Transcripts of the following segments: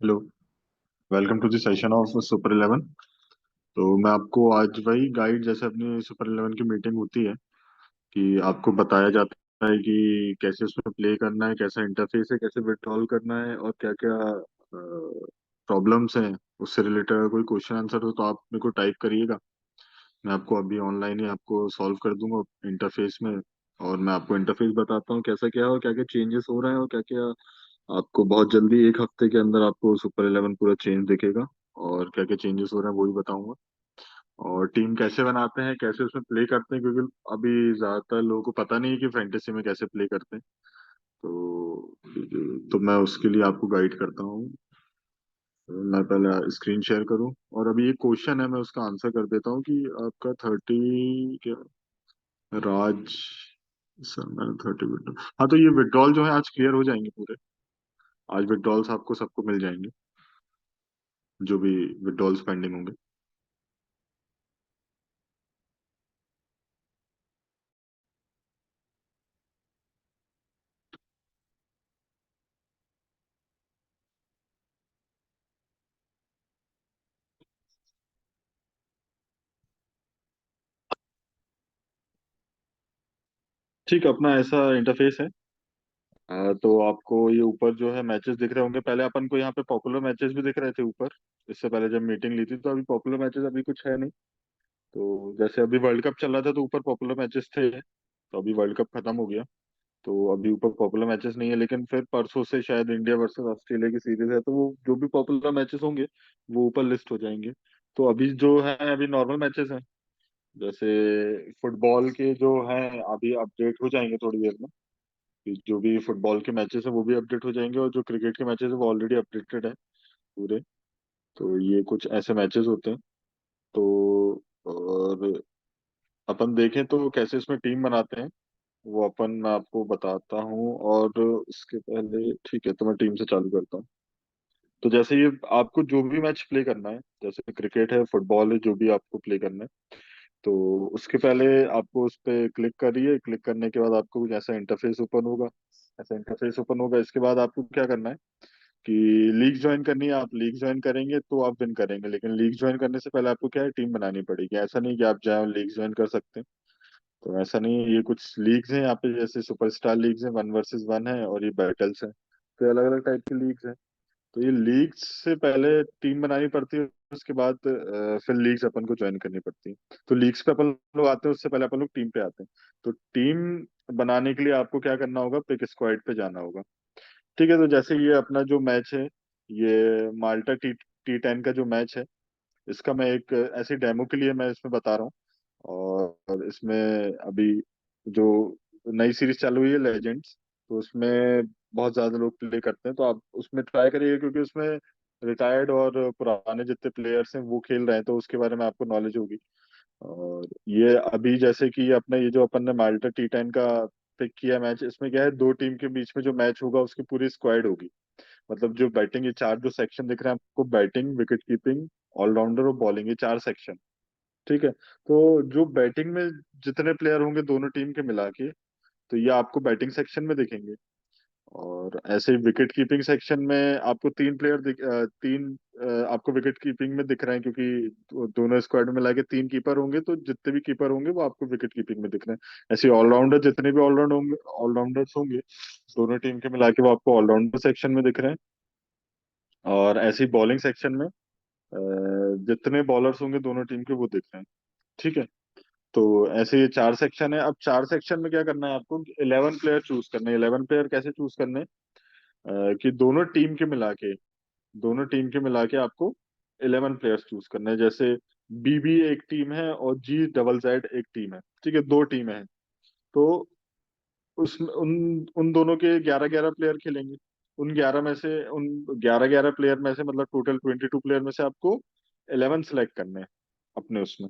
Hello. Welcome to the session of super 11। तो मैं आपको आज वही गाइड जैसे अपनी सुपर 11 की मीटिंग होती है कि आपको बताया जाता है कि कैसे उसमें प्ले करना है, कैसा इंटरफेस है, कैसे विड्रॉल करना है और क्या क्या प्रॉब्लम्स हैं। उससे रिलेटेड अगर कोई क्वेश्चन आंसर हो तो आप मेरे को टाइप करिएगा। मैं आपको अभी ऑनलाइन ही आपको सॉल्व कर दूंगा इंटरफेस में। और मैं आपको इंटरफेस बताता हूँ कैसा क्या है और क्या क्या चेंजेस हो रहे हैं और क्या क्या आपको बहुत जल्दी एक हफ्ते के अंदर आपको सुपर 11 पूरा चेंज दिखेगा। और क्या क्या चेंजेस हो रहे हैं वो भी बताऊंगा। और टीम कैसे बनाते हैं, कैसे उसमें प्ले करते हैं, क्योंकि अभी ज्यादातर लोगों को पता नहीं है कि फैंटेसी में कैसे प्ले करते हैं। तो मैं उसके लिए आपको गाइड करता हूँ। मैं पहले स्क्रीन शेयर करूँ और अभी ये क्वेश्चन है मैं उसका आंसर कर देता हूँ कि आपका 30 क्या, राज सर मैंने 30 विड्रॉल। हाँ, तो ये विड्रॉल जो है आज क्लियर हो जाएंगे पूरे। आज विड्रॉल्स आपको सबको मिल जाएंगे जो भी विड्रॉल्स पेंडिंग होंगे। ठीक, अपना ऐसा इंटरफेस है। तो आपको ये ऊपर जो है मैचेस दिख रहे होंगे। पहले अपन को यहाँ पे पॉपुलर मैचेस भी दिख रहे थे ऊपर। इससे पहले जब मीटिंग ली थी तो अभी पॉपुलर मैचेस अभी कुछ है नहीं। तो जैसे अभी वर्ल्ड कप चल रहा था तो ऊपर पॉपुलर मैचेस थे, तो अभी वर्ल्ड कप खत्म हो गया तो अभी ऊपर पॉपुलर मैचेस नहीं है। लेकिन फिर परसों से शायद इंडिया वर्सेस ऑस्ट्रेलिया की सीरीज है तो वो जो भी पॉपुलर मैचेस होंगे वो ऊपर लिस्ट हो जाएंगे। तो अभी जो है अभी नॉर्मल मैचेस हैं। जैसे फुटबॉल के जो हैं अभी अपडेट हो जाएंगे थोड़ी देर में। कि जो भी फुटबॉल के मैचेस हैं वो भी अपडेट हो जाएंगे और जो क्रिकेट के मैचेस हैं वो ऑलरेडी अपडेटेड है पूरे। तो ये कुछ ऐसे मैचेस होते हैं। तो और अपन देखें तो कैसे इसमें टीम बनाते हैं वो अपन मैं आपको बताता हूँ। और उसके पहले ठीक है तो मैं टीम से चालू करता हूँ। तो जैसे ये आपको जो भी मैच प्ले करना है, जैसे क्रिकेट है, फुटबॉल है, जो भी आपको प्ले करना है तो उसके पहले आपको उस पर क्लिक करिए। क्लिक करने के बाद आपको कुछ ऐसा इंटरफेस ओपन होगा। ऐसा इंटरफेस ओपन होगा, इसके बाद आपको क्या करना है कि लीग ज्वाइन करनी है। आप लीग ज्वाइन करेंगे तो आप विन करेंगे, लेकिन लीग ज्वाइन करने से पहले आपको क्या है, टीम बनानी पड़ेगी। ऐसा नहीं कि आप जाए और लीग ज्वाइन कर सकते हैं। तो ऐसा नहीं है। ये कुछ लीग्स हैं यहाँ पे, जैसे सुपरस्टार लीग्स हैं, 1 वर्सेस 1 है और ये बैटल्स हैं। तो अलग अलग टाइप की लीग्स हैं। तो ये लीग्स से पहले टीम बनानी पड़ती है। उसके बाद फिर लीग्स अपन को ज्वाइन करनी पड़ती है। तो लीग्स पे अपन लोग आते हैं, उससे पहले अपन लोग टीम पे आते हैं। तो टीम बनाने के लिए आपको क्या करना होगा, पिक स्क्वाड पे जाना होगा। ठीक है, तो जैसे ये अपना जो मैच है, ये माल्टा टी टी 10 का जो मैच है, इसका मैं एक ऐसी डेमो के लिए मैं इसमें बता रहा हूँ। और इसमें अभी जो नई सीरीज चालू हुई है लेजेंड्स, तो उसमें बहुत ज्यादा लोग प्ले करते हैं। तो आप उसमें ट्राई करिए क्योंकि उसमें रिटायर्ड और पुराने जितने प्लेयर्स हैं वो खेल रहे हैं तो उसके बारे में आपको नॉलेज होगी। और ये अभी जैसे कि अपना ये जो अपन ने माल्टा टी 10 का पिक किया मैच, इसमें क्या है, दो टीम के बीच में जो मैच होगा उसकी पूरी स्क्वाड होगी। मतलब जो बैटिंग, ये चार जो सेक्शन दिख रहे हैं आपको, बैटिंग, विकेट कीपिंग, ऑलराउंडर और बॉलिंग, ये चार सेक्शन। ठीक है, तो जो बैटिंग में जितने प्लेयर होंगे दोनों टीम के मिला के, तो ये आपको बैटिंग सेक्शन में दिखेंगे। और ऐसे ही विकेट कीपिंग सेक्शन में आपको तीन आपको विकेट कीपिंग में दिख रहे हैं, क्योंकि दोनों स्क्वाड में मिला के तीन कीपर होंगे तो जितने भी कीपर होंगे वो आपको विकेट कीपिंग में दिख रहे हैं। ऐसे ऑलराउंडर जितने भी ऑलराउंडर्स होंगे दोनों टीम के मिला के वो आपको ऑलराउंडर सेक्शन में दिख रहे हैं। और ऐसे ही बॉलिंग सेक्शन में जितने बॉलर्स होंगे दोनों टीम के वो दिख रहे हैं। ठीक है, तो ऐसे ये चार सेक्शन है। अब चार सेक्शन में क्या करना है आपको, 11 प्लेयर चूज करने हैं। 11 प्लेयर कैसे चूज करने हैं, कि दोनों टीम के मिला के आपको 11 प्लेयर्स चूज करने हैं। जैसे बीबी एक टीम है और जी डबल जेड एक टीम है। ठीक है, दो टीमें हैं। तो उसमें उन उन दोनों के 11 11 प्लेयर खेलेंगे। उन 11 11 प्लेयर में से, मतलब टोटल 22 प्लेयर में से आपको 11 सेलेक्ट करने हैं अपने उसमें,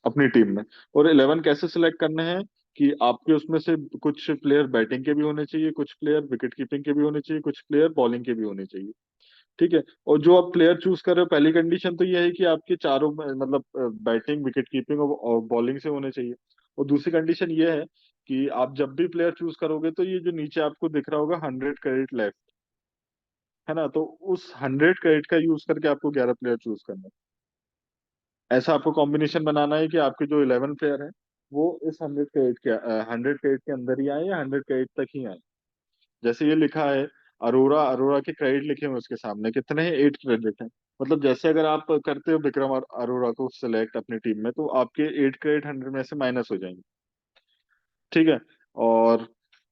अपनी टीम में। और 11 कैसे सिलेक्ट करने हैं कि आपके उसमें से कुछ प्लेयर बैटिंग के भी होने चाहिए, कुछ प्लेयर विकेट कीपिंग के भी होने चाहिए, कुछ प्लेयर बॉलिंग के भी होने चाहिए। ठीक है, और जो आप प्लेयर चूज कर रहे हो, पहली कंडीशन तो ये है कि आपके चारों मतलब बैटिंग, विकेट कीपिंग और बॉलिंग से होने चाहिए। और दूसरी कंडीशन ये है कि आप जब भी प्लेयर चूज करोगे तो ये जो नीचे आपको दिख रहा होगा 100 क्रेडिट लेफ्ट, है ना। तो उस 100 क्रेडिट का यूज करके आपको 11 प्लेयर चूज करना है। ऐसा आपको कॉम्बिनेशन बनाना है कि आपके जो 11 प्लेयर हैं वो इस 100 क्रेडिट के अंदर ही आए या 100 क्रेडिट तक ही आए। जैसे ये लिखा है अरोरा, अरोरा के क्रेडिट लिखे हुए उसके सामने कितने हैं, 8 क्रेडिट हैं। मतलब जैसे अगर आप करते हो विक्रम और अरोरा को सिलेक्ट अपनी टीम में, तो आपके 8 क्रेडिट 100 में से माइनस हो जाएंगे। ठीक है। और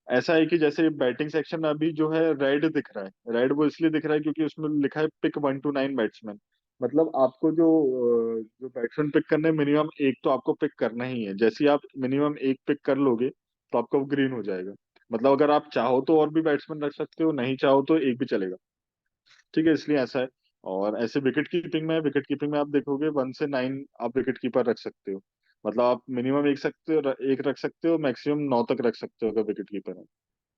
ऐसा है कि जैसे बैटिंग सेक्शन में अभी जो है रेड दिख रहा है, रेड वो इसलिए दिख रहा है क्योंकि उसमें लिखा है पिक 1 to 9 बैट्समैन। मतलब आपको जो बैट्समैन पिक करने, मिनिमम एक तो आपको पिक करना ही है। जैसे ही आप मिनिमम एक पिक कर लोगे तो आपका वो ग्रीन हो जाएगा। मतलब अगर आप चाहो तो और भी बैट्समैन रख सकते हो, नहीं चाहो तो एक भी चलेगा। ठीक है, इसलिए ऐसा है। और ऐसे विकेट कीपिंग में आप देखोगे 1 से 9 आप विकेट कीपर रख सकते हो। मतलब आप मिनिमम एक रख सकते हो, मैक्सिमम 9 तक रख सकते हो अगर विकेट कीपर है।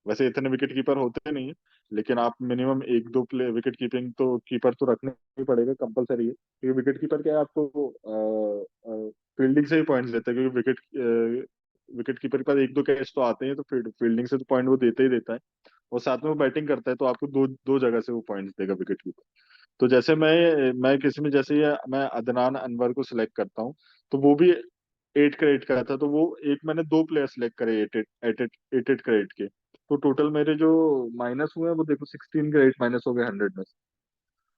वैसे इतने विकेट कीपर होते नहीं है, लेकिन आप मिनिमम एक दो प्ले विकेट कीपिंग तो कीपर तो रखना ही पड़ेगा, कंपलसरी है। क्योंकि विकेट कीपर क्या है, आपको फील्डिंग से ही पॉइंट्स देता है। क्योंकि विकेट कीपर के पास एक दो कैच तो आते हैं, तो फील्डिंग से तो पॉइंट वो देता ही देता है। और साथ में वो बैटिंग करता है, तो आपको दो दो जगह से वो पॉइंट्स देगा विकेट कीपर। तो जैसे मैं किसी में, जैसे ये मैं अदनान अनवर को सिलेक्ट करता हूँ, तो वो भी 8 क्रेडिट का था। तो वो एक मैंने दो प्लेयर सिलेक्ट करे एट एट क्रेडिट के। तो टोटल मेरे जो माइनस हुए हैं वो देखो 16 क्रेडिट माइनस हो गए 100 में से।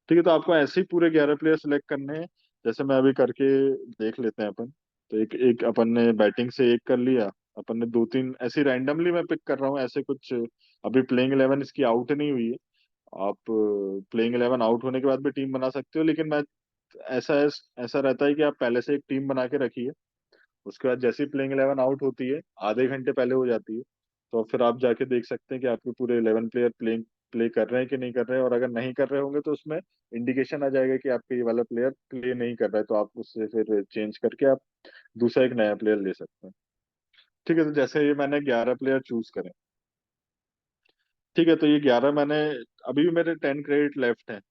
ठीक है, तो आपको ऐसे ही पूरे 11 प्लेयर सिलेक्ट करने हैं। जैसे मैं अभी करके देख लेते हैं अपन। तो एक एक अपन ने बैटिंग से एक कर लिया। अपन ने दो तीन ऐसे रैंडमली मैं पिक कर रहा हूँ ऐसे कुछ। अभी प्लेइंग 11 इसकी आउट नहीं हुई है। आप प्लेइंग 11 आउट होने के बाद भी टीम बना सकते हो, लेकिन मैं ऐसा ऐसा रहता है कि आप पहले से एक टीम बना के रखिए। उसके बाद जैसे ही प्लेइंग 11 आउट होती है, आधे घंटे पहले हो जाती है, तो फिर आप जाके देख सकते हैं कि आपके पूरे 11 प्लेयर प्ले कर रहे हैं कि नहीं कर रहे हैं। और अगर नहीं कर रहे होंगे तो उसमें इंडिकेशन आ जाएगा कि आपके ये वाला प्लेयर प्ले नहीं कर रहा है, तो आप उससे फिर चेंज करके आप दूसरा एक नया प्लेयर ले सकते हैं। ठीक है, तो जैसे ये मैंने 11 प्लेयर चूज करे। ठीक है, तो ये 11 मैंने, अभी भी मेरे 10 क्रेडिट लेफ्ट हैं।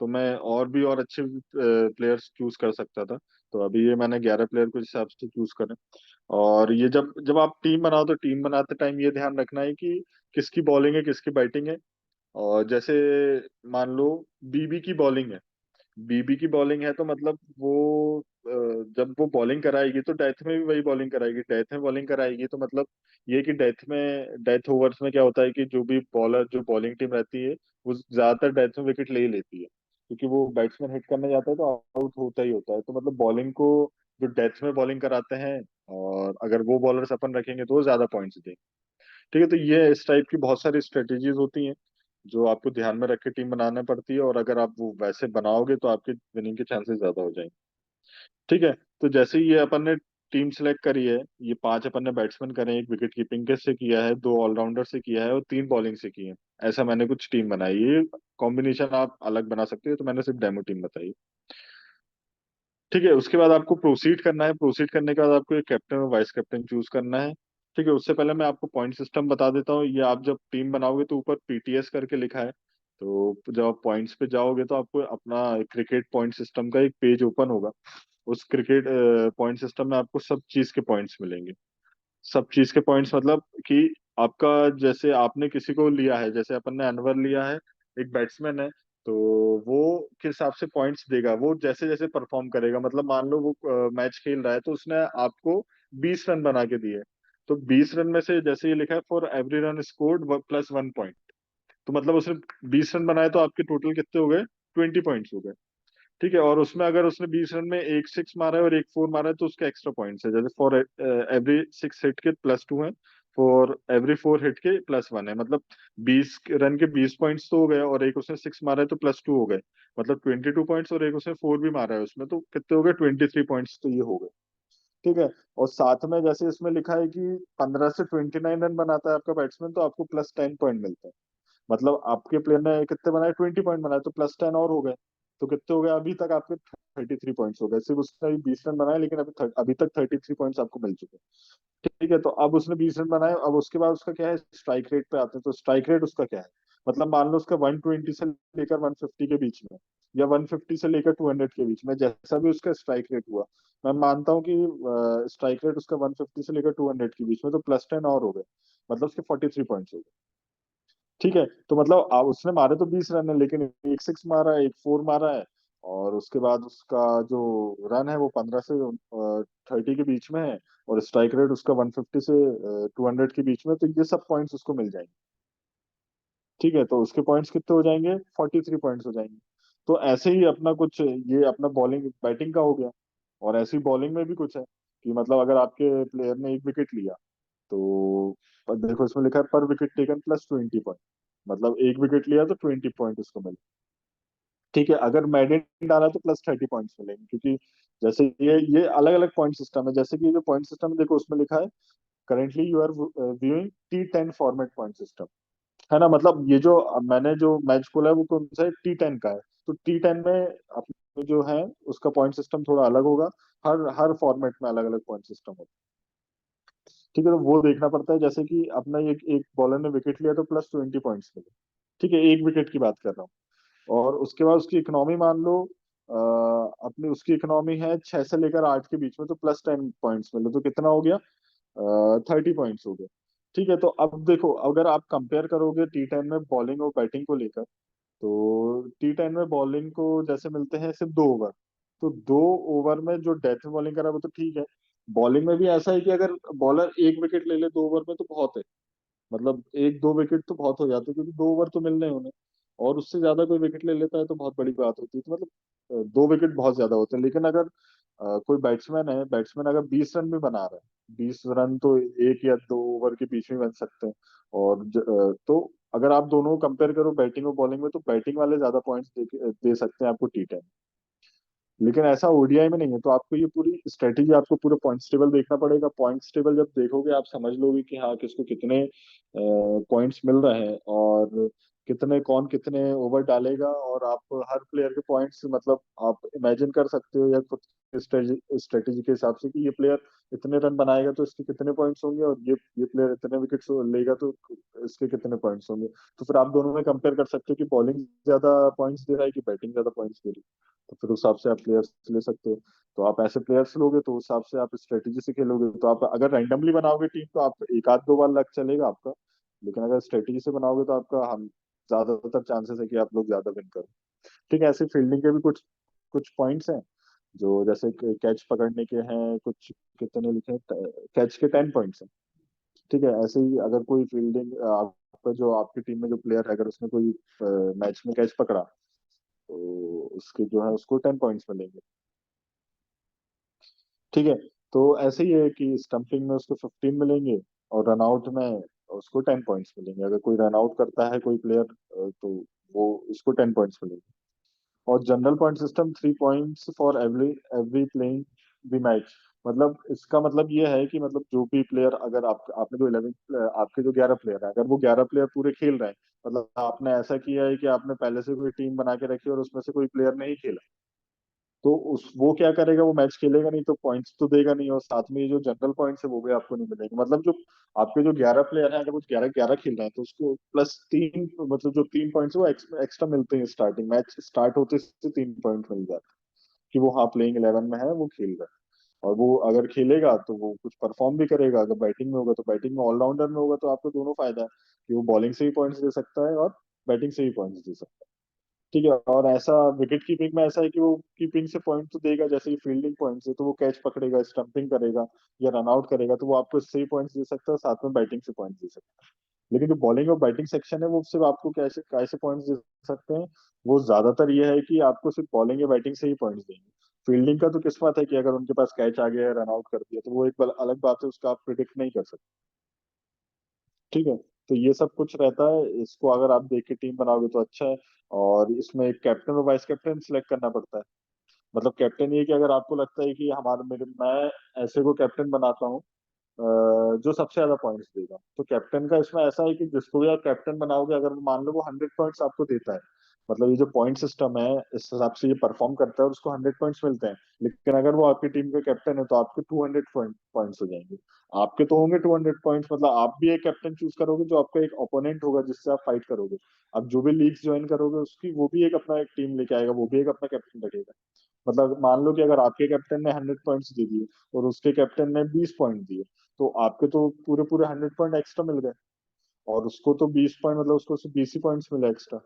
तो मैं और भी और अच्छे प्लेयर्स चूज कर सकता था। तो अभी ये मैंने 11 प्लेयर को हिसाब से चूज करें। और ये जब जब आप टीम बनाओ तो टीम बनाते टाइम ये ध्यान रखना है कि किसकी बॉलिंग है किसकी बैटिंग है। और जैसे मान लो बीबी की बॉलिंग है, बीबी की बॉलिंग है तो मतलब वो जब वो बॉलिंग कराएगी तो डेथ में भी वही बॉलिंग कराएगी, डेथ में बॉलिंग कराएगी तो मतलब ये कि डेथ ओवर्स में क्या होता है कि जो भी बॉलर, जो बॉलिंग टीम रहती है, वो ज्यादातर डेथ में विकेट ले ही लेती है। क्योंकि वो बैट्समैन हिट करने जाता है तो आउट होता ही होता है। तो मतलब बॉलिंग को जो डेथ में बॉलिंग कराते हैं, और अगर वो बॉलर्स अपन रखेंगे तो वो ज्यादा पॉइंट्स देंगे। ठीक है, तो ये इस टाइप की बहुत सारी स्ट्रेटेजीज होती हैं जो आपको ध्यान में रख के टीम बनाना पड़ती है। और अगर आप वो वैसे बनाओगे तो आपके विनिंग के चांसेस ज्यादा हो जाएंगे। ठीक है, तो जैसे ही ये अपन ने टीम सेलेक्ट करी है, ये 5 अपन ने बैट्समैन करे हैं, एक विकेट कीपिंग के से किया है, दो ऑलराउंडर से किया है और 3 बॉलिंग से की है। ऐसा मैंने कुछ टीम बनाई है। ये कॉम्बिनेशन आप अलग बना सकते हो, तो मैंने सिर्फ डेमो टीम बताई। ठीक है, उसके बाद आपको प्रोसीड करना है। प्रोसीड करने के बाद आपको एक कैप्टन और वाइस कैप्टन चूज करना है। ठीक है, उससे पहले मैं आपको पॉइंट सिस्टम बता देता हूँ। ये आप जब टीम बनाओगे तो ऊपर पीटीएस करके लिखा है। तो जब आप पॉइंट्स पे जाओगे तो आपको अपना क्रिकेट पॉइंट सिस्टम का एक पेज ओपन होगा। उस क्रिकेट पॉइंट सिस्टम में आपको सब चीज के पॉइंट्स मिलेंगे। सब चीज के पॉइंट्स मतलब कि आपका, जैसे आपने किसी को लिया है, जैसे अपन ने अनवर लिया है, एक बैट्समैन है, तो वो के हिसाब से पॉइंट्स देगा वो जैसे जैसे परफॉर्म करेगा। मतलब मान लो वो मैच खेल रहा है तो उसने आपको 20 रन बना के दिए। तो 20 रन में से जैसे ये लिखा है for every run scored +1 point. तो मतलब उसने 20 रन बनाए तो आपके टोटल कितने हो गए, 20 पॉइंट्स हो गए। ठीक है, और उसमें अगर उसने 20 रन में एक सिक्स मारा है और एक फोर मारा है तो उसके एक्स्ट्रा पॉइंट्स है। जैसे फॉर एवरी 6 हिट के +2 है, फॉर एवरी 4 हिट के +1 है। मतलब 20 रन के 20 पॉइंट्स तो हो गए, और एक उसने सिक्स मारा है तो +2 हो गए। मतलब 22 पॉइंट्स, और एक उसने फोर भी मारा है उसमें, तो कितने हो गए, 23 पॉइंट्स तो ये हो गए। ठीक है, और साथ में जैसे इसमें लिखा है कि 15 से 29 रन बनाता है आपका बैट्समैन तो आपको +10 पॉइंट मिलता है। मतलब आपके प्लेयर ने कितने बनाए, 20 पॉइंट बनाए, तो +10 और हो गए। तो कितने हो गए, अभी तक आपके 33 पॉइंट्स हो गए। सिर्फ उसने 20 रन बनाए, लेकिन अभी तक 33 पॉइंट्स आपको मिल चुके हैं। ठीक है, तो अब उसने 20 रन बनाए, अब उसके बाद उसका क्या है, स्ट्राइक रेट पे आते हैं। तो स्ट्राइक रेट उसका क्या है, मतलब मान लो उसका 120 से लेकर 150 के बीच में, या 150 से लेकर 200 के बीच में, जैसा भी उसका स्ट्राइक रेट हुआ। मैं मानता हूँ कि स्ट्राइक रेट उसका 150 से लेकर 200 के बीच में, तो +10 और हो गए। मतलब उसके 43 पॉइंट्स हो गए। ठीक है, तो मतलब आप उसने मारे तो 20 रन है, लेकिन एक सिक्स मारा है, एक फोर मारा है, और उसके बाद उसका जो रन है वो 15 से 30 के बीच में है, और स्ट्राइक रेट उसका 150 से 200 के बीच में, तो ये सब पॉइंट्स उसको मिल जाएंगे। ठीक है, तो उसके पॉइंट्स कितने हो जाएंगे, 43 पॉइंट्स हो जाएंगे। तो ऐसे ही अपना कुछ ये अपना बॉलिंग बैटिंग का हो गया। और ऐसी बॉलिंग में भी कुछ है कि मतलब अगर आपके प्लेयर ने एक विकेट लिया, तो देखो इसमें लिखा है पर विकेट टेकन +20 पॉइंट, मतलब एक विकेट लिया तो 20 पॉइंट उसको मिले। ठीक है, अगर मेडिन डाला तो +30 पॉइंट्स मिलेंगे, क्योंकि जैसे ये अलग अलग पॉइंट सिस्टम है। जैसे कि ये जो पॉइंट सिस्टम है, देखो उसमें लिखा है currently you are viewing T10 format point system, है ना। मतलब ये जो मैंने जो मैच खोला है वो कौन सा है, T10 का है। तो T10 में अपने जो है उसका पॉइंट सिस्टम थोड़ा अलग होगा। हर हर फॉर्मेट में अलग अलग पॉइंट सिस्टम होता है। ठीक है, तो वो देखना पड़ता है। जैसे कि अपना एक बॉलर ने विकेट लिया तो +20 पॉइंट्स मिले। ठीक है, एक विकेट की बात कर रहा हूँ। और उसके बाद उसकी इकोनॉमी मान लो, अपनी उसकी इकोनॉमी है 6 से लेकर 8 के बीच में, तो +10 पॉइंट्स मिले, तो कितना हो गया, 30 पॉइंट्स हो गए। ठीक है, तो अब देखो अगर आप कंपेयर करोगे T10 में बॉलिंग और बैटिंग को लेकर, तो T10 में बॉलिंग को जैसे मिलते हैं सिर्फ 2 ओवर। तो 2 ओवर में जो डेथ में बॉलिंग करा वो तो ठीक है। बॉलिंग में भी ऐसा है कि अगर बॉलर एक विकेट ले ले 2 ओवर में तो बहुत है। मतलब एक दो विकेट तो बहुत हो जाते हैं, क्योंकि 2 ओवर तो मिलने हैं उन्हें। और उससे ज्यादा कोई विकेट ले लेता है तो बहुत बड़ी बात होती है। तो मतलब 2 विकेट बहुत ज्यादा होते हैं। लेकिन अगर कोई बैट्समैन है, बैट्समैन अगर 20 रन भी बना रहा है, 20 रन तो एक या 2 ओवर के बीच में बन सकते हैं। और तो अगर आप दोनों को कंपेयर करो बैटिंग और बॉलिंग में, तो बैटिंग वाले ज्यादा पॉइंट्स दे सकते हैं आपको T10। लेकिन ऐसा ओडीआई में नहीं है। तो आपको ये पूरी स्ट्रेटेजी, आपको पूरे पॉइंट्स टेबल देखना पड़ेगा। पॉइंट्स टेबल जब देखोगे आप समझ लोगे कि हाँ किसको कितने पॉइंट्स मिल रहे हैं, और कितने कौन कितने ओवर डालेगा। और आप हर प्लेयर के पॉइंट्स मतलब आप इमेजिन कर सकते हो या खुद स्ट्रेटेजी के हिसाब से कि ये प्लेयर इतने रन बनाएगा तो इसके कितने पॉइंट्स होंगे, और ये प्लेयर इतने विकेट्स लेगा तो इसके कितने पॉइंट्स होंगे। तो फिर आप दोनों में कंपेयर कर सकते हो कि बॉलिंग ज्यादा पॉइंट्स दे रहा है कि बैटिंग ज्यादा पॉइंट्स दे रही है। तो फिर उस हिसाब से आप प्लेयर्स ले सकते हो। तो आप ऐसे प्लेयर्स लोगे तो उस हिसाब से आप स्ट्रेटेजी से खेलोगे। तो आप अगर रैंडमली बनाओगे टीम तो आप एक आध दो बार लक चलेगा आपका। लेकिन अगर स्ट्रेटेजी से बनाओगे तो आपका हम ज्यादातर चांसेस है कि आप लोग ज्यादा विन करो। ठीक है, ऐसे फील्डिंग के भी कुछ कुछ पॉइंट्स हैं, जो जैसे कैच पकड़ने के हैं कुछ, कितने लिखे हैं, कैच के 10 पॉइंट्स हैं। ठीक है, ऐसे ही अगर कोई फील्डिंग आपका जो आपकी टीम में जो प्लेयर है, अगर उसने कोई मैच में कैच पकड़ा, तो उसके जो है उसको 10 पॉइंट्स मिलेंगे। ठीक है, तो ऐसे ही है कि स्टंपिंग में उसको 15 मिलेंगे, और रन आउट में उसको 10 पॉइंट्स मिलेंगे। अगर कोई रन आउट करता है कोई प्लेयर, तो वो उसको 10 पॉइंट्स मिलेंगे। और general point system 3 points for every every playing the match. मतलब इसका मतलब ये है कि मतलब जो भी प्लेयर, अगर आपने जो 11 आपके जो 11 प्लेयर है, अगर वो 11 प्लेयर पूरे खेल रहे हैं, मतलब आपने ऐसा किया है कि आपने पहले से कोई टीम बना के रखी है और उसमें से कोई प्लेयर नहीं खेला, तो उस वो क्या करेगा, वो मैच खेलेगा नहीं तो पॉइंट्स तो देगा नहीं, और साथ में ये जो जनरल पॉइंट्स है वो भी आपको नहीं मिलेंगे। मतलब जो आपके जो 11 प्लेयर हैं, अगर वो 11 11 खेल रहे हैं तो उसको +3, मतलब जो 3 पॉइंट्स वो एक्स्ट्रा मिलते हैं। स्टार्टिंग मैच स्टार्ट होते से 3 पॉइंट मिल जाते हैं कि वो हाँ प्लेइंग 11 में है, वो खेल रहा है। और वो अगर खेलेगा तो वो कुछ परफॉर्म भी करेगा। अगर बैटिंग में होगा तो बैटिंग में ऑलराउंडर में होगा तो आपको दोनों फायदा है, कि वो बॉलिंग से भी पॉइंट्स दे सकता है और बैटिंग से भी पॉइंट्स दे सकता है। ठीक है, और ऐसा विकेट कीपिंग में ऐसा है कि वो कीपिंग से पॉइंट तो देगा, जैसे कि फील्डिंग पॉइंट से तो वो कैच पकड़ेगा, स्टंपिंग करेगा या रन आउट करेगा, तो वो आपको इससे ही पॉइंट्स दे सकता है, साथ में बैटिंग से पॉइंट्स दे सकता है। लेकिन जो बॉलिंग और बैटिंग सेक्शन है वो सिर्फ आपको कैसे कैसे पॉइंट्स दे सकते हैं, वो ज्यादातर ये है कि आपको सिर्फ बॉलिंग या बैटिंग से ही पॉइंट्स देंगे। फील्डिंग का तो किस्मत है कि अगर उनके पास कैच आ गया है, रन आउट कर दिया, तो वो एक अलग बात है, उसका आप प्रिडिक्ट नहीं कर सकते। ठीक है, तो ये सब कुछ रहता है। इसको अगर आप देख के टीम बनाओगे तो अच्छा है। और इसमें एक कैप्टन और वाइस कैप्टन सिलेक्ट करना पड़ता है। मतलब कैप्टन ये कि अगर आपको लगता है कि हमारे मेरे मैं ऐसे को कैप्टन बनाता हूँ जो सबसे ज्यादा पॉइंट्स देगा, तो कैप्टन का इसमें ऐसा है कि जिसको भी आप कैप्टन बनाओगे, अगर मान लो वो 100 पॉइंट्स आपको देता है, मतलब ये जो पॉइंट सिस्टम है इस हिसाब से ये परफॉर्म करता है और उसको 100 पॉइंट्स मिलते हैं। लेकिन अगर वो आपकी टीम का कैप्टन है तो आपके 200 पॉइंट्स हो जाएंगे। आपके तो होंगे 200 पॉइंट्स, मतलब आप भी एक कैप्टन चूज करोगे जो आपका एक ओपोनेंट होगा जिससे आप फाइट करोगे। अब जो भी लीग्स ज्वाइन करोगे उसकी वो भी एक अपना एक टीम लेके आएगा, वो भी एक अपना कैप्टन रखेगा। मतलब मान लो कि अगर आपके कैप्टन ने 100 पॉइंट्स दे दिए और उसके कैप्टन ने 20 पॉइंट दिए, तो आपके तो पूरे पूरे 100 पॉइंट एक्स्ट्रा मिल गए। और उसको तो 20 पॉइंट, मतलब उसको 20 ही पॉइंट्स मिले एक्स्ट्रा।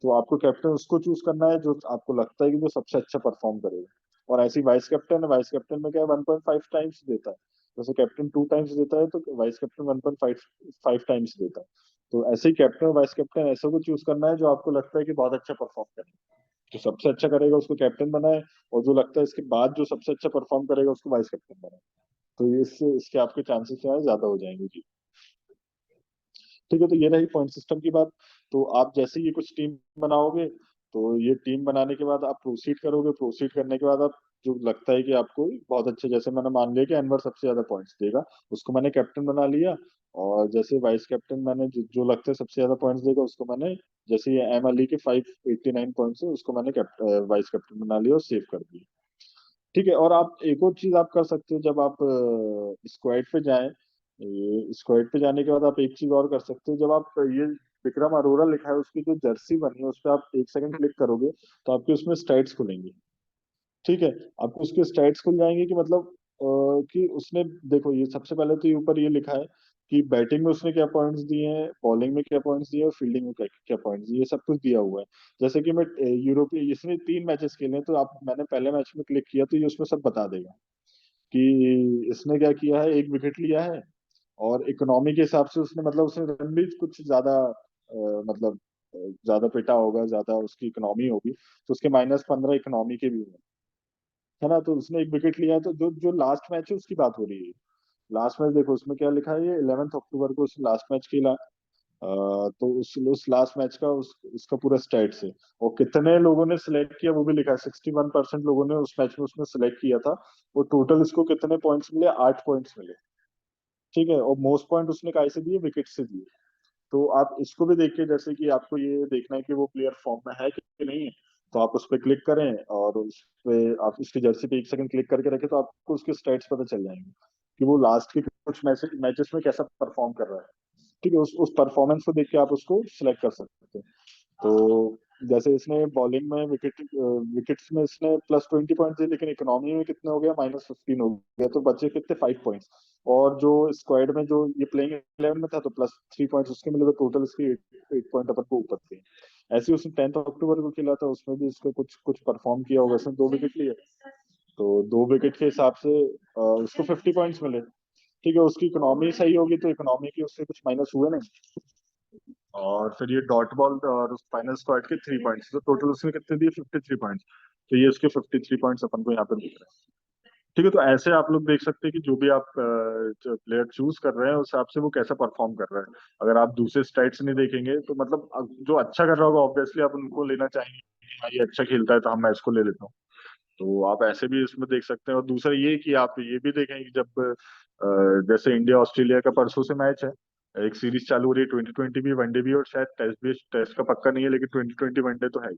तो आपको कैप्टन उसको चूज करना है जो आपको लगता है कि जो सबसे अच्छा परफॉर्म करेगा। और ऐसी वाइस कैप्टन है, वाइस कैप्टन में क्या है, 1.5 टाइम्स देता है। जैसे कैप्टन 2 टाइम्स देता है तो वाइस कैप्टन 1.5 टाइम्स देता है। तो ऐसे ही कैप्टन और वाइस कैप्टन ऐसे को चूज करना है जो आपको लगता है कि बहुत अच्छा परफॉर्म करेगा। जो सबसे अच्छा करेगा उसको कैप्टन बनाए, और जो लगता है इसके बाद जो सबसे अच्छा परफॉर्म करेगा उसको वाइस कैप्टन बनाए। तो इससे इसके आपके चांसेस जो है ज्यादा हो जाएंगे जी। ठीक है, तो ये रही पॉइंट सिस्टम की बात। तो आप जैसे ये कुछ टीम बनाओगे, तो ये टीम बनाने के बाद आप प्रोसीड करोगे, प्रोसीड करने के बाद आप जो लगता है कि आपको बहुत अच्छे, जैसे मैंने मान लिया कि अनवर सबसे ज्यादा पॉइंट्स देगा, उसको मैंने कैप्टन बना लिया। और जैसे वाइस कैप्टन मैंने जो लगता है सबसे ज्यादा पॉइंट्स देगा उसको मैंने, जैसे ये एम अली के 589 पॉइंट्स है उसको मैंने वाइस कैप्टन बना लिया और सेव कर दिया। ठीक है, और आप एक और चीज आप कर सकते हो, जब आप स्क्वाड पे जाएं, ये स्क्वाड पे जाने के बाद आप एक चीज और कर सकते हो। जब आप ये विक्रम अरोरा लिखा है उसकी जो जर्सी बनी है उस पर आप 1 सेकंड क्लिक करोगे तो आपके उसमें स्टैट्स खुलेंगे। ठीक है, आपको उसके स्टैट्स खुल जाएंगे कि मतलब कि उसने, देखो ये सबसे पहले तो ये ऊपर ये लिखा है कि बैटिंग में उसने क्या पॉइंट्स दिए हैं, बॉलिंग में क्या पॉइंट्स दिए और फील्डिंग में क्या क्या पॉइंट्स दिए, ये सब कुछ दिया हुआ है। जैसे कि मैं यूरोपीय, इसने 3 मैचेस खेले हैं, तो आप मैंने पहले मैच में क्लिक किया तो ये उसमें सब बता देगा कि इसने क्या किया है, 1 विकेट लिया है, और इकोनॉमी के हिसाब से उसने, मतलब उसने रन भी कुछ ज्यादा मतलब ज्यादा पिटा होगा, ज्यादा उसकी इकोनॉमी होगी, तो उसके -15 इकोनॉमी के भी हैं। है ना, तो उसने 1 विकेट लिया है, तो जो जो लास्ट मैच है उसकी बात हो रही है। लास्ट मैच देखो उसमें क्या लिखा है, ये 11 अक्टूबर को उसने लास्ट मैच खेला। तो उस लास्ट मैच का उसका पूरा स्टैट्स है। और कितने लोगों ने सिलेक्ट किया वो भी लिखा है, 61% लोगों ने उस मैच में उसमें सिलेक्ट किया था। और टोटल उसको कितने पॉइंट्स मिले, 8 पॉइंट्स मिले। ठीक है, और मोस्ट पॉइंट उसने काय से दिए, विकेट से दिए। तो आप इसको भी देखिए, जैसे कि आपको ये देखना है कि वो प्लेयर फॉर्म में है कि नहीं है, तो आप उस पर क्लिक करें और उस पे आप उसकी जर्सी पे 1 सेकंड क्लिक करके रखें, तो आपको उसके स्टैट्स पता चल जाएंगे कि वो लास्ट के कुछ मैचेस में कैसा परफॉर्म कर रहा है। ठीक है, उस परफॉर्मेंस को देख के आप उसको सिलेक्ट कर सकते हैं। तो जैसे इसने बॉलिंग में विकेट्स में इसने +20 पॉइंट दिए, लेकिन इकोनॉमी में कितने हो गया, -15 हो गया, तो बचे कितने, 5 पॉइंट्स। और जो स्क्वाड में जो ये प्लेइंग 11 में था तो +3 पॉइंट्स उसके मिले, तो टोटल इसकी 8 पॉइंट अपन को ऊपर थे। ऐसे ही उसने 10 अक्टूबर को खेला था, उसमें भी इसको कुछ कुछ परफॉर्म किया होगा, उसने 2 विकेट लिए। तो 2 विकेट के हिसाब से उसको 50 पॉइंट्स मिले। ठीक है, उसकी इकोनॉमी सही होगी तो इकोनॉमी की उससे कुछ माइनस हुए नहीं। और फिर ये डॉट बॉल और उस फाइनल स्क्वाड के 3 पॉइंट्स, तो टोटल उसने कितने दिए, 53 पॉइंट्स। तो ये उसके 53 पॉइंट्स अपन को यहाँ पर दिख रहे हैं। ठीक है, तो ऐसे आप लोग देख सकते हैं कि जो भी आप प्लेयर चूज कर रहे हैं उस हिसाब से वो कैसा परफॉर्म कर रहा है। अगर आप दूसरे स्टैट्स नहीं देखेंगे तो मतलब जो अच्छा कर रहा होगा ऑब्वियसली आप उनको लेना चाहेंगे कि हाँ ये अच्छा खेलता है तो हम मैं इसको ले लेता हूँ। तो आप ऐसे भी इसमें देख सकते हैं। और दूसरा ये कि आप ये भी देखें कि जब जैसे इंडिया ऑस्ट्रेलिया का परसों से मैच है, एक सीरीज चालू हो रही है, 2020 भी, वनडे भी, और शायद टेस्ट भी। टेस्ट का पक्का नहीं है लेकिन 2020 वनडे तो है ही।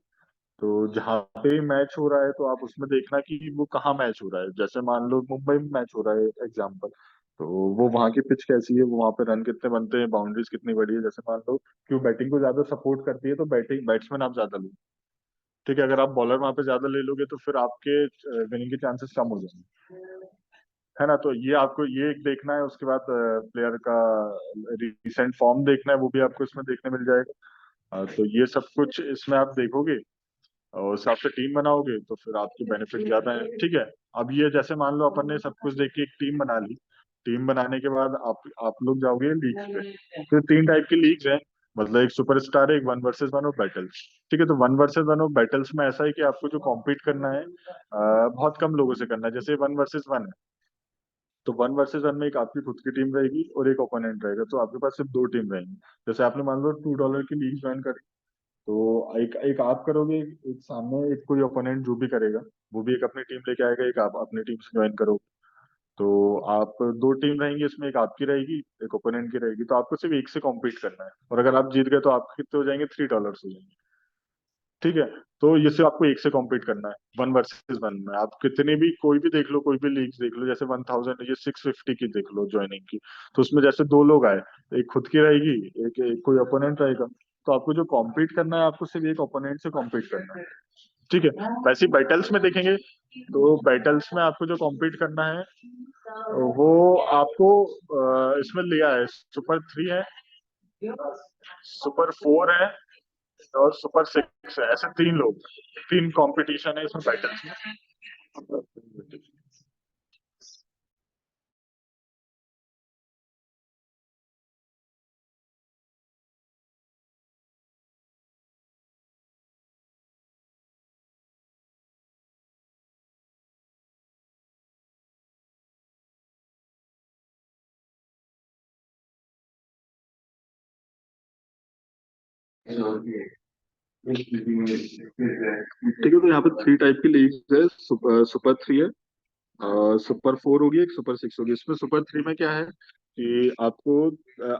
तो जहाँ पे मैच हो रहा है तो आप उसमें देखना कि वो कहाँ मैच हो रहा है। जैसे मान लो मुंबई में मैच हो रहा है एग्जाम्पल, तो वो वहाँ की पिच कैसी है, वो वहाँ पे रन कितने बनते हैं, बाउंड्रीज कितनी बड़ी है। जैसे मान लो क्यों बैटिंग को ज्यादा सपोर्ट करती है तो बैटिंग बैट्समैन आप ज्यादा लो। ठीक है, अगर आप बॉलर वहां पे ज्यादा ले लोगे तो फिर आपके विनिंग के चांसेस कम हो जाएंगे। है ना, तो ये आपको ये एक देखना है। उसके बाद प्लेयर का रिसेंट फॉर्म देखना है, वो भी आपको इसमें देखने मिल जाएगा। तो ये सब कुछ इसमें आप देखोगे और उस हिसाब से टीम बनाओगे तो फिर आपकी बेनिफिट ज्यादा है। ठीक है, अब ये जैसे मान लो अपन ने सब कुछ देख के एक टीम बना ली। टीम बनाने के बाद आप लोग जाओगे लीग्स पे। फिर 3 टाइप की लीग्स हैं, मतलब एक सुपरस्टार है, एक 1 वर्सेस 1 और बैटल्स। ठीक है, तो 1 वर्सेस 1 और बैटल्स में ऐसा है कि आपको जो कॉम्पीट करना है बहुत कम लोगों से करना है। जैसे 1 वर्सेस 1 है, तो 1 वर्सेस 1 में एक आपकी खुद की टीम रहेगी और एक ओपोनेंट रहेगा, तो आपके पास सिर्फ 2 टीम रहेंगी। जैसे आपने मान लो $2 की लीग ज्वाइन करी, तो एक एक आप करोगे, एक सामने एक कोई ओपोनेंट जो भी करेगा वो भी एक अपनी टीम लेके आएगा, एक आप अपनी टीम से ज्वाइन करोगे। तो आप 2 टीम रहेंगी, इसमें एक आपकी रहेगी, एक ओपोनेंट की रहेगी। तो आपको सिर्फ एक से कॉम्पीट करना है, और अगर आप जीत गए तो आपके कितने हो जाएंगे, $3 हो जाएंगे। ठीक है, तो ये सिर्फ आपको एक से कॉम्पीट करना है 1 वर्सेस 1 में। आप कितने भी कोई भी देख लो, कोई भी लीग देख लो, जैसे 1000, ये 650 की देख लो ज्वाइनिंग की। तो उसमें जैसे 2 लोग आए, एक खुद की रहेगी, एक कोई ओपोनेंट रहेगा। तो आपको जो कॉम्पीट करना है आपको सिर्फ एक ओपोनेंट से कॉम्पीट करना है। ठीक है, वैसे बैटल्स में देखेंगे तो बैटल्स में आपको जो कॉम्पीट करना है वो आपको इसमें लिया है, सुपर 3 है, सुपर फोर है और सुपर सिक्स है, ऐसे तीन लोग, तीन कंपटीशन है इसमें बैटल्स में। ठीक है, तो यहाँ पे थ्री टाइप की लीग है। सुपर थ्री है, सुपर फोर होगी, एक सुपर सिक्स होगी। इसमें सुपर थ्री में क्या है कि आपको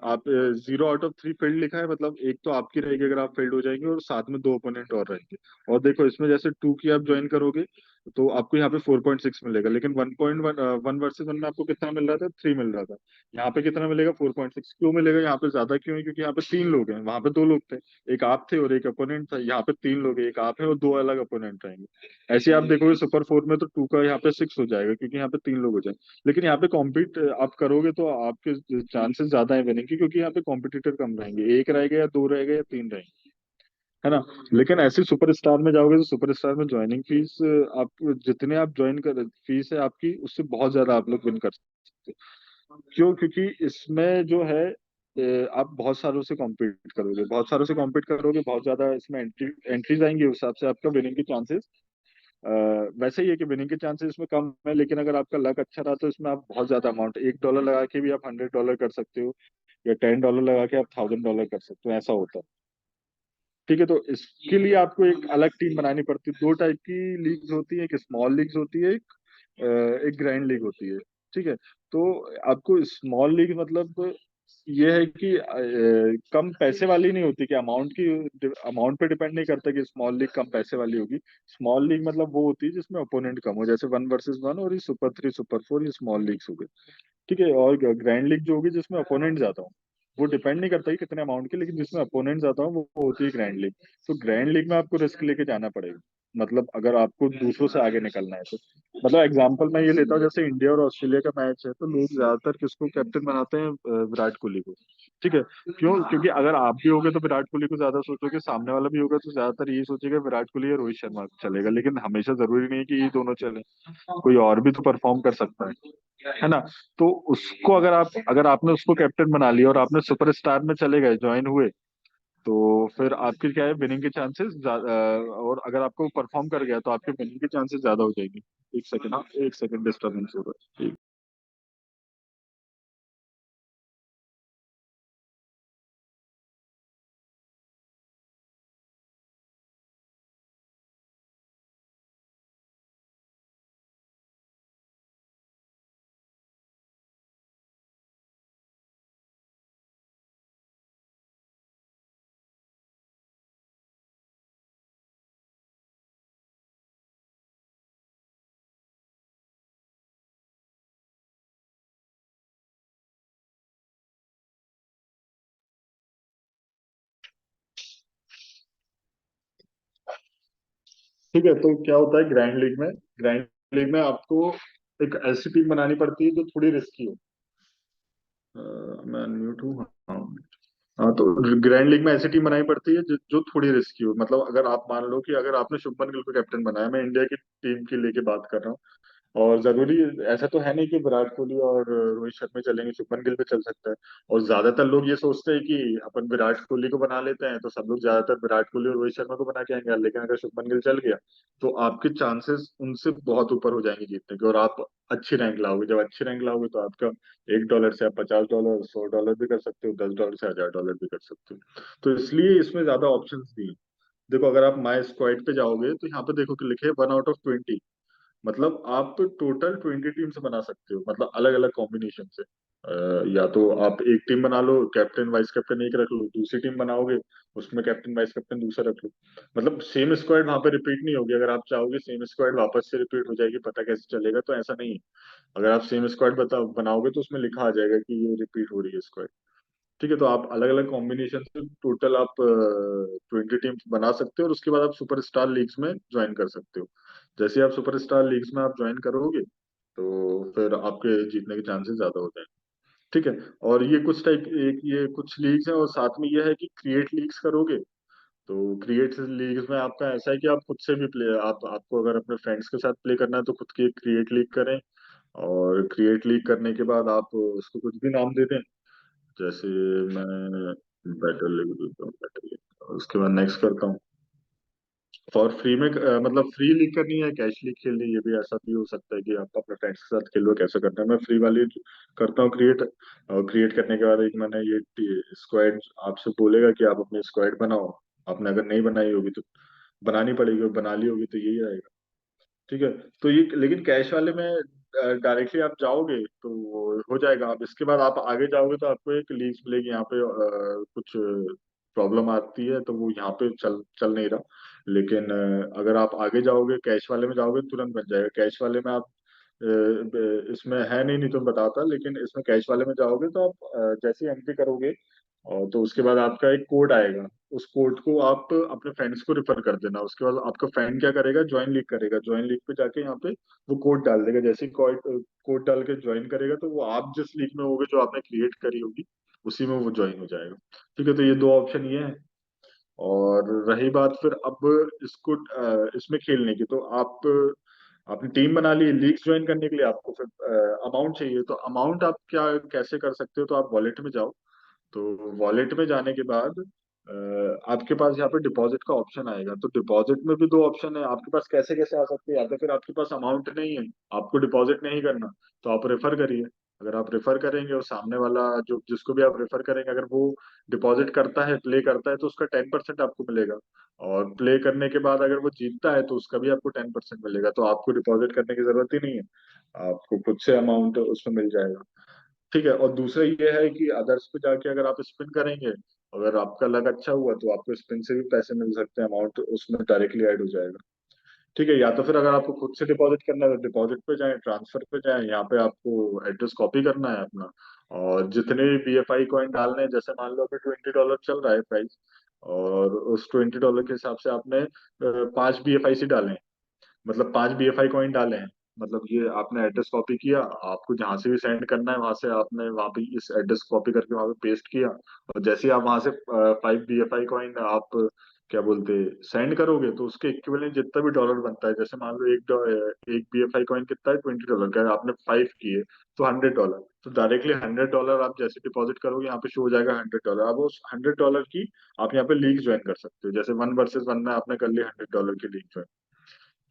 आप 0 आउट ऑफ 3 फील्ड लिखा है, मतलब एक तो आपकी रहेगी अगर आप फेल्ड हो जाएंगे, और साथ में दो ओपोनेंट और रहेंगे। और देखो इसमें जैसे टू की आप ज्वाइन करोगे तो आपको यहाँ पे 4.6 मिलेगा, लेकिन 1.1 वन वर्सेस वन में आपको कितना मिल रहा था, 3 मिल रहा था। यहाँ पे कितना मिलेगा, 4.6। क्यों मिलेगा यहाँ पे ज्यादा, क्यों है, क्योंकि यहाँ पे तीन लोग हैं, वहां पे दो लोग थे, एक आप थे और एक अपोनेंट था। यहाँ पे तीन लोग हैं, एक आप है और दो अलग अपोनेंट रहेंगे। ऐसे आप देखोगे सुपर फोर में तो टू का यहाँ पे 6 हो जाएगा, क्योंकि यहाँ पे तीन लोग हो जाएंगे। लेकिन यहाँ पे कॉम्पीट आप करोगे तो आपके चांसेस ज्यादा है विनिंग के, क्योंकि यहाँ पे कॉम्पिटिटर कम रहेंगे, एक रहेगा या दो रहेगा या तीन रहेंगे, है ना। लेकिन ऐसे सुपरस्टार में जाओगे तो सुपरस्टार में ज्वाइनिंग फीस, आप जितने आप ज्वाइन कर, फीस है आपकी उससे बहुत ज्यादा आप लोग विन कर सकते हो। क्यों, क्योंकि इसमें जो है आप बहुत सारों से कॉम्पीट करोगे, बहुत सारों से कॉम्पीट करोगे, बहुत ज्यादा इसमें एंट्रीज आएंगी, उस हिसाब से आपका विनिंग के चांसेस वैसे ही है कि विनिंग के चांसेस इसमें कम है। लेकिन अगर आपका लक अच्छा रहा तो इसमें आप बहुत ज्यादा अमाउंट, $1 लगा के भी आप $100 कर सकते हो, या $10 लगा के आप $1000 कर सकते हो, ऐसा होता है। ठीक है, तो इसके लिए आपको एक अलग टीम बनानी पड़ती है। दो टाइप की लीग्स होती है, एक स्मॉल लीग्स होती है, एक ग्रैंड लीग होती है। ठीक है, तो आपको स्मॉल लीग मतलब ये है कि कम पैसे वाली नहीं होती, कि अमाउंट पे डिपेंड नहीं करता कि स्मॉल लीग कम पैसे वाली होगी। स्मॉल लीग मतलब वो होती है जिसमें ओपोनेंट कम हो, जैसे वन वर्सेस वन, और ये सुपर थ्री सुपर फोर ये स्मॉल लीग्स हो गई। ठीक है, और ग्रैंड लीग जो होगी जिसमें अपोनेंट ज्यादा हो, वो डिपेंड नहीं करता कि कितने अमाउंट की, लेकिन जिसमें अपोनेंट ज्यादा हो वो होती है ग्रैंड लीग। तो ग्रैंड लीग में आपको रिस्क लेके जाना पड़ेगा, मतलब अगर आपको दूसरों से आगे निकलना है तो। मतलब एग्जांपल मैं ये लेता हूँ, जैसे इंडिया और ऑस्ट्रेलिया का मैच है, तो लोग ज्यादातर किसको कैप्टन बनाते हैं, विराट कोहली को। ठीक है, क्यों, क्योंकि अगर आप भी होगे तो विराट कोहली को ज्यादा सोचोगे, सामने वाला भी होगा तो ज्यादातर यही सोचेगा विराट कोहली या रोहित शर्मा चलेगा। लेकिन हमेशा जरूरी नहीं कि ये दोनों चले, कोई और भी तो परफॉर्म कर सकता है ना। तो उसको अगर आपने उसको कैप्टन बना लिया और आपने सुपरस्टार में चले गए, ज्वाइन हुए, तो फिर आपके क्या है, विनिंग के चांसेस, और अगर आपको परफॉर्म कर गया तो आपके विनिंग के चांसेस ज्यादा हो जाएंगे। एक सेकंड, हाँ एक सेकंड, डिस्टर्बेंस हो रहा है। ठीक है, तो क्या होता है ग्रैंड लीग में, ग्रैंड लीग में आपको एक ऐसी टीम बनानी पड़ती है जो थोड़ी रिस्की हो। मैं अनम्यूट हूँ, हाँ। हाँ, तो ग्रैंड लीग में ऐसी टीम बनानी पड़ती है जो थोड़ी रिस्की हो। मतलब अगर आप मान लो कि अगर आपने शुभमन गिल को कैप्टन बनाया, मैं इंडिया की टीम की लेके बात कर रहा हूँ, और जरूरी ऐसा तो है नहीं कि विराट कोहली और रोहित शर्मा चलेंगे, शुभमन गिल भी चल सकता है। और ज्यादातर लोग ये सोचते हैं कि अपन विराट कोहली को बना लेते हैं, तो सब लोग ज्यादातर विराट कोहली और रोहित शर्मा को बना के आएंगे। लेकिन अगर शुभमन गिल चल गया तो आपके चांसेस उनसे बहुत ऊपर हो जाएंगे जीतने के, और आप अच्छी रैंक लाओगे। जब अच्छी रैंक लाओगे तो आपका $1 से आप $50, $100 भी कर सकते हो, $10 से $1000 भी कर सकते हो। तो इसलिए इसमें ज्यादा ऑप्शंस नहीं है। देखो अगर आप माई स्क्वाड पे जाओगे तो यहाँ पे देखो कि लिखे 1 आउट ऑफ 20, मतलब आप टोटल 20 टीम्स बना सकते हो, मतलब अलग अलग कॉम्बिनेशन से। या तो आप एक टीम बना लो, कैप्टन वाइस कैप्टन एक रख लो, दूसरी टीम बनाओगे उसमें कैप्टन वाइस कैप्टन दूसरा रख लो। मतलब सेम स्क्वाड वहां पे रिपीट नहीं होगी। अगर आप चाहोगे सेम स्क्वाड वापस से रिपीट हो जाएगी, पता कैसे चलेगा, तो ऐसा नहीं है। अगर आप सेम स्क्वाड बनाओगे तो उसमें लिखा आ जाएगा कि ये रिपीट हो रही है स्क्वाड। ठीक है, तो आप अलग अलग कॉम्बिनेशन से टोटल आप 20 टीम्स बना सकते हो, और उसके बाद आप सुपरस्टार लीग्स में ज्वाइन कर सकते हो। जैसे आप सुपरस्टार लीग्स में आप ज्वाइन करोगे तो फिर आपके जीतने के चांसेस ज्यादा होते हैं। ठीक है। और ये कुछ टाइप, एक ये कुछ लीग्स हैं, और साथ में ये है कि क्रिएट लीग्स करोगे तो क्रिएट लीग्स में आपका ऐसा है कि आप खुद से भी प्ले, आप आपको अगर अपने फ्रेंड्स के साथ प्ले करना है तो खुद की एक क्रिएट लीग करें। और क्रिएट लीग करने के बाद आप उसको कुछ भी नाम दे दें। जैसे मैं बैटल लीग देता हूँ, बैटल लीग, उसके बाद नेक्स्ट करता हूँ। फॉर फ्री में मतलब फ्री लीग करनी है, कैश लीग खेलनी है, ये भी ऐसा भी हो सकता है कि आप अपने फ्रेंड्स के साथ खेलो, कैसे करना है। मैं फ्री वाली करता हूँ क्रिएट। और क्रिएट करने के बाद एक मैंने ये स्क्वाड आपसे बोलेगा कि आप अपनी स्क्वाड बनाओ। आपने अगर नहीं बनाई होगी तो बनानी पड़ेगी, और बना ली होगी तो यही आएगा। ठीक है। तो ये लेकिन कैश वाले में डायरेक्टली आप जाओगे तो हो जाएगा। आप इसके बाद आप आगे जाओगे तो आपको एक लीज मिलेगी यहाँ पे, कुछ प्रॉब्लम आती है तो वो यहाँ पे चल चल नहीं रहा। लेकिन अगर आप आगे जाओगे, कैश वाले में जाओगे, तुरंत बन जाएगा। कैश वाले में आप इसमें है नहीं, नहीं तो मैं बताता, लेकिन इसमें कैश वाले में जाओगे तो आप जैसे ही एंट्री करोगे, और तो उसके बाद आपका एक कोड आएगा। उस कोड को आप अपने फ्रेंड्स को रिफर कर देना। उसके बाद आपका फ्रेंड क्या करेगा, ज्वाइन लीग करेगा। ज्वाइन लीग पे जाके यहाँ पे वो कोड डाल देगा। जैसे ही कोड कोड डाल के ज्वाइन करेगा तो वो आप जिस लीग में होगे, जो आपने क्रिएट करी होगी, उसी में वो ज्वाइन हो जाएगा। ठीक है। तो ये दो ऑप्शन ये है। और रही बात फिर अब इसको इसमें खेलने की, तो आप आपने टीम बना ली। लीग ज्वाइन करने के लिए आपको फिर अमाउंट चाहिए। तो अमाउंट आप क्या कैसे कर सकते हो, तो आप वॉलेट में जाओ। तो वॉलेट में जाने के बाद आपके पास यहाँ पे डिपॉजिट का ऑप्शन आएगा। तो डिपॉजिट में भी दो ऑप्शन है आपके पास, कैसे कैसे आ सकते हैं। या तो फिर आपके पास अमाउंट नहीं है, आपको डिपॉजिट नहीं करना, तो आप रेफर करिए। अगर आप रेफर करेंगे और सामने वाला जो जिसको भी आप रेफर करेंगे, अगर वो डिपॉजिट करता है, प्ले करता है, तो उसका 10% आपको मिलेगा। और प्ले करने के बाद अगर वो जीतता है तो उसका भी आपको 10% मिलेगा। तो आपको डिपॉजिट करने की जरूरत ही नहीं है, आपको खुद से अमाउंट उसमें मिल जाएगा। ठीक है। और दूसरा ये है कि अदर्स पे जाके अगर आप स्पिन करेंगे, अगर आपका लक अच्छा हुआ तो आपको स्पिन से भी पैसे मिल सकते हैं, अमाउंट उसमें डायरेक्टली ऐड हो जाएगा। ठीक है। या तो फिर अगर आपको खुद से डिपॉजिट करना है तो डिपॉजिट पे जाएं, ट्रांसफर पे जाएं। यहाँ पे आपको एड्रेस कॉपी करना है अपना, और जितने भी BFI कॉइन डालने हैं, जैसे मान लो अभी $20 चल रहा है प्राइस, और उस $20 के हिसाब से आपने 5 BFIC डाले, मतलब 5 BFI कॉइन डाले हैं। मतलब ये आपने एड्रेस कॉपी किया, आपको जहां से भी सेंड करना है वहां से आपने वहां पे इस एड्रेस कॉपी करके वहां पे पेस्ट किया। और जैसे ही आप वहां से 5 BFI कॉइन आप क्या बोलते सेंड करोगे, तो उसके इक्विवेलेंट जितना भी डॉलर बनता है, जैसे मान लो एक BFI कॉइन कितना है, $20 का है, आपने 5 किए तो $100। तो डायरेक्टली $100 आप जैसे डिपॉजिट करोगे, यहाँ पे शो हो जाएगा $100। अब उस $100 की आप यहाँ पे लीग ज्वाइन कर सकते हो। जैसे 1 वर्सेस 1 में आपने कर लिया $100 की लीग ज्वाइन।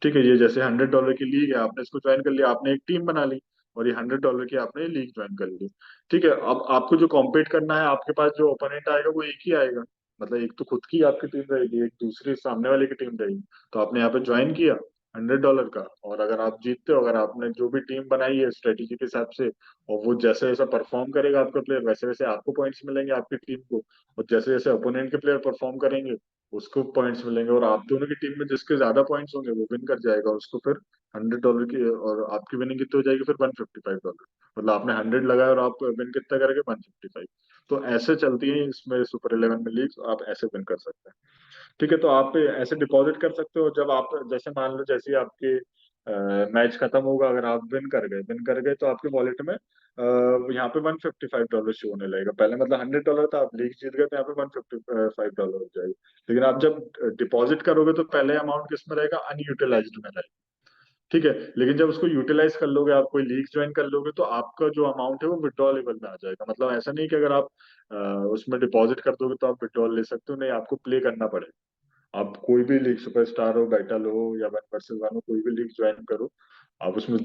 ठीक है। ये जैसे $100 की लीग है, आपने इसको ज्वाइन कर लिया, आपने एक टीम बना ली, और ये $100 की आपने लीग ज्वाइन कर ली। ठीक है। अब आपको जो कॉम्पीट करना है, आपके पास जो ओपोनेंट आएगा वो एक ही आएगा। मतलब एक तो खुद की आपकी टीम रहेगी, एक दूसरी सामने वाले की टीम रहेगी। तो आपने यहाँ पे ज्वाइन किया $100 का, और अगर आप जीतते हो, अगर आपने जो भी टीम बनाई है स्ट्रेटेजी के हिसाब से, और वो जैसे जैसा परफॉर्म करेगा आपका प्लेयर, वैसे वैसे आपको पॉइंट्स मिलेंगे आपकी टीम को। और जैसे जैसे ओपोनेंट के प्लेयर परफॉर्म करेंगे, उसको पॉइंट्स मिलेंगे। और आप दोनों की टीम में जिसके ज्यादा पॉइंट्स होंगे वो विन कर जाएगा, उसको फिर $100 की। और आपकी विनिंग कितनी हो जाएगी फिर $155। मतलब आपने 100 लगाया और आप विन कितना करेंगे, 155। तो ऐसे चलती है इसमें सुपर 11 में लीग, आप ऐसे विन कर सकते हैं। ठीक है। तो आप ऐसे डिपॉजिट कर सकते हो। जब आप जैसे मान लो जैसे ही आपके मैच खत्म होगा, अगर आप विन कर गए तो आपके वॉलेट में यहाँ पे $155 शो होने लगेगा। पहले मतलब $100 था, आप लीग जीत गए तो यहाँ पे $155 हो जाएगा। लेकिन आप जब डिपॉजिट करोगे तो पहले अमाउंट किस में रहेगा, अनयूटिलाइज्ड में रहेगा। ठीक है। लेकिन जब उसको यूटिलाइज कर लोगे, आप कोई लीग ज्वाइन कर लोगे, तो आपका जो अमाउंट है वो विड्रॉ लेवल में आ जाएगा। मतलब ऐसा नहीं कि अगर आप उसमें डिपॉजिट कर दोगे तो आप विड्रॉल ले सकते हो, नहीं, आपको प्ले करना पड़ेगा। आप कोई भी लीग, सुपरस्टार हो, बैटल हो, या 1 वर्सेस 1 हो, कोई भी लीग ज्वाइन करो, आप उसमें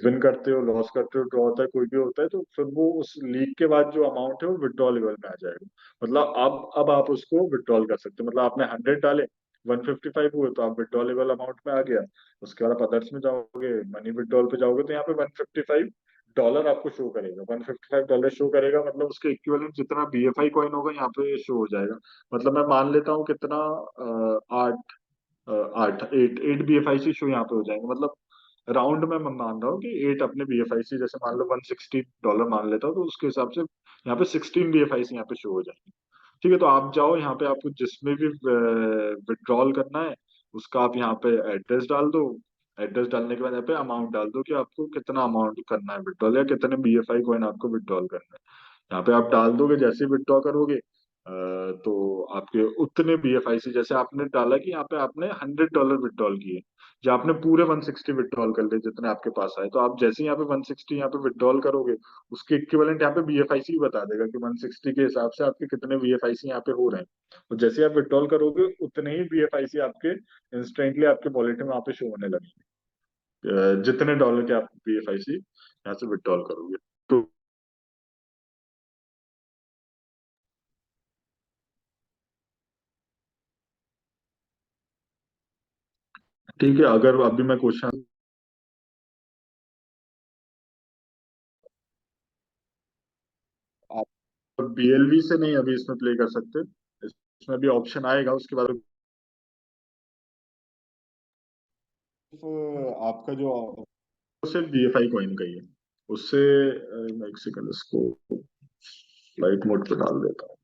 विन करते हो, लॉस करते हो, ड्रॉ होता है, कोई भी होता है, तो फिर वो उस लीग के बाद जो अमाउंट है वो विड्रॉ लेवल में आ जाएगा। मतलब अब आप उसको विड्रॉल कर सकते हो। मतलब आपने 100 डाले, 155 हुए, तो आप विड्रॉ लेवल अमाउंट में आ गया। उसके बाद आप अदर्स में जाओगे, मनी विड्रॉल पे जाओगे, तो यहाँ पे $155 आपको शो करेगा। $155 शो करेगा, मतलब उसके इक्विवेलेंट जितना BFI कॉइन होगा यहाँ पे शो हो जाएगा। मतलब मैं मान लेता हूँ कितना, आठ, आठ, एट BFIC शो यहाँ पे हो जाएंगे। मतलब राउंड में मैं मान रहा हूँ कि 8 अपने BFIC, जैसे मान लो $160 मान लेता हूँ, तो उसके हिसाब से यहाँ पे 16 BFIC यहाँ पे शो हो जाएंगे। ठीक है। तो आप जाओ, यहाँ पे आपको जिसमें भी विड्रॉल करना है उसका आप यहाँ पे एड्रेस डाल दो, एड्रेस डालने के बाद यहाँ पे अमाउंट डाल दो कि आपको कितना अमाउंट करना है विड्रॉल, या कितने BFI कॉइन आपको विड्रॉल करना है। यहाँ पे आप डाल दोगे, जैसे विड्रॉ करोगे तो आपके उतने BFIC, जैसे आपने डाला कि यहाँ पे आपने $100 विड्रॉल किए, या आपने पूरे 160 विड्रॉल कर लिए जितने आपके पास आए, तो आप जैसे ही यहाँ पे 160 यहाँ पे विड्रॉल करोगे, उसके इक्विवेलेंट यहाँ पे BFIC बता देगा कि 160 के हिसाब से आपके कितने BFIC यहाँ पे हो रहे हैं। तो जैसे ही आप विड्रॉल करोगे उतने ही BFIC आपके इंस्टेंटली आपके वॉलेट में वहां पे शो होने लगेंगे, जितने डॉलर के आप BFIC यहाँ से विड्रॉल करोगे। तो ठीक है, अगर अभी मैं क्वेश्चन, आप BLV से नहीं अभी इसमें प्ले कर सकते, इसमें भी ऑप्शन आएगा उसके बाद। आपका जो सिर्फ BFI कॉइन का ही है उससे। मैं एक सेकंड इसको फ्लाइट मोड पे डाल देता हूँ।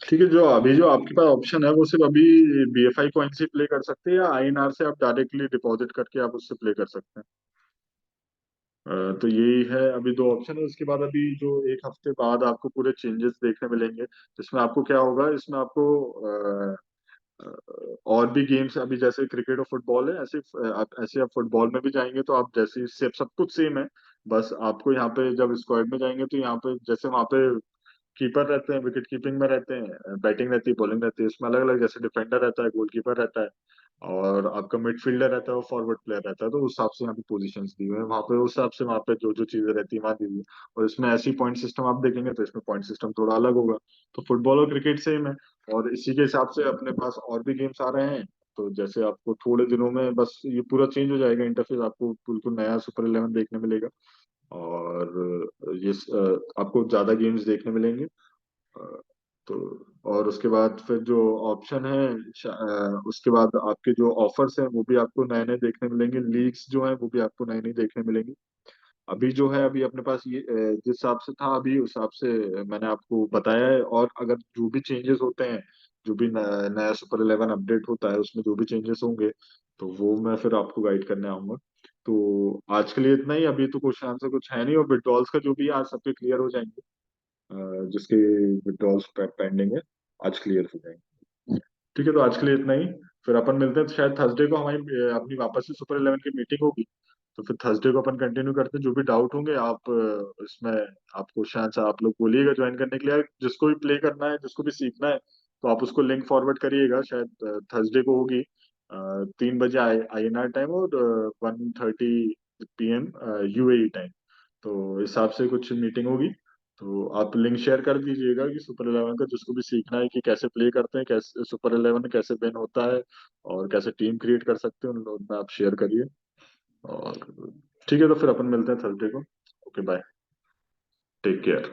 ठीक है, जो अभी जो आपके पास ऑप्शन है वो सिर्फ अभी BFI कॉइन से प्ले कर सकते हैं, या INR से आप डायरेक्टली डिपॉजिट करके आप उससे प्ले कर सकते हैं। तो यही है, अभी दो ऑप्शन है। उसके बाद अभी जो एक हफ्ते बाद आपको पूरे चेंजेस देखने मिलेंगे, जिसमें आपको क्या होगा, इसमें आपको और भी गेम्स, अभी जैसे क्रिकेट और फुटबॉल है, आप फुटबॉल में भी जाएंगे तो आप जैसे सब कुछ सेम है। बस आपको यहाँ पे जब स्क्वाड में जाएंगे तो यहाँ पे जैसे वहाँ पे कीपर रहते हैं, विकेट कीपिंग में रहते हैं, बैटिंग रहती है, बॉलिंग रहती है, इसमें अलग अलग, जैसे डिफेंडर रहता है, गोलकीपर रहता है, और आपका मिडफील्डर रहता है और फॉरवर्ड प्लेयर रहता है। तो उस हिसाब से यहाँ पे पोजीशंस दी हुई है, वहाँ पे उस हिसाब से वहाँ पे जो जो चीजें रहती है वहाँ दी हुई है। और इसमें ऐसी पॉइंट सिस्टम आप देखेंगे तो इसमें पॉइंट सिस्टम थोड़ा अलग होगा। तो फुटबॉल और क्रिकेट सेम है, और इसी के हिसाब से अपने पास और भी गेम्स आ रहे हैं। तो जैसे आपको थोड़े दिनों में बस ये पूरा चेंज हो जाएगा इंटरफेस, आपको बिल्कुल नया सुपर 11 देखने मिलेगा। और आपको ज्यादा गेम्स देखने मिलेंगे। अ, तो और उसके बाद फिर जो ऑप्शन है, उसके बाद आपके जो ऑफर्स हैं वो भी आपको नए नए देखने मिलेंगे, लीग्स जो हैं वो भी आपको नई नई देखने मिलेंगी। अभी जो है, अभी अपने पास ये जिस हिसाब से था अभी उस हिसाब से मैंने आपको बताया है। और अगर जो भी चेंजेस होते हैं, जो भी नया सुपर 11 अपडेट होता है उसमें जो भी चेंजेस होंगे, तो वो मैं फिर आपको गाइड करने आऊंगा। तो आज के लिए इतना ही, अभी तो क्वेश्चन आंसर कुछ है नहीं, और विड्रॉल्स का जो भी है आज सबके क्लियर हो जाएंगे। जिसके विड्रॉल्स पेंडिंग है आज क्लियर हो जाएंगे। ठीक है, तो आज के लिए इतना ही। फिर अपन मिलते हैं, तो शायद थर्सडे को हमारी अपनी वापस से सुपर 11 की मीटिंग होगी। तो फिर थर्सडे को अपन कंटिन्यू करते हैं, जो भी डाउट होंगे आप इसमें आपको शायद से आप लोग बोलिएगा ज्वाइन करने के लिए, जिसको भी प्ले करना है, जिसको भी सीखना है, तो आप उसको लिंक फॉरवर्ड करिएगा। शायद थर्सडे को होगी 3 बजे INR टाइम, और 1:30 PM UAE टाइम। तो इस हिसाब से कुछ मीटिंग होगी। तो आप लिंक शेयर कर दीजिएगा कि सुपर 11 का जिसको भी सीखना है कि कैसे प्ले करते हैं, कैसे सुपर 11 कैसे विन होता है, और कैसे टीम क्रिएट कर सकते हैं, उन लोगों में आप शेयर करिए। और ठीक है, तो फिर अपन मिलते हैं थर्सडे को। Okay, bye, take care.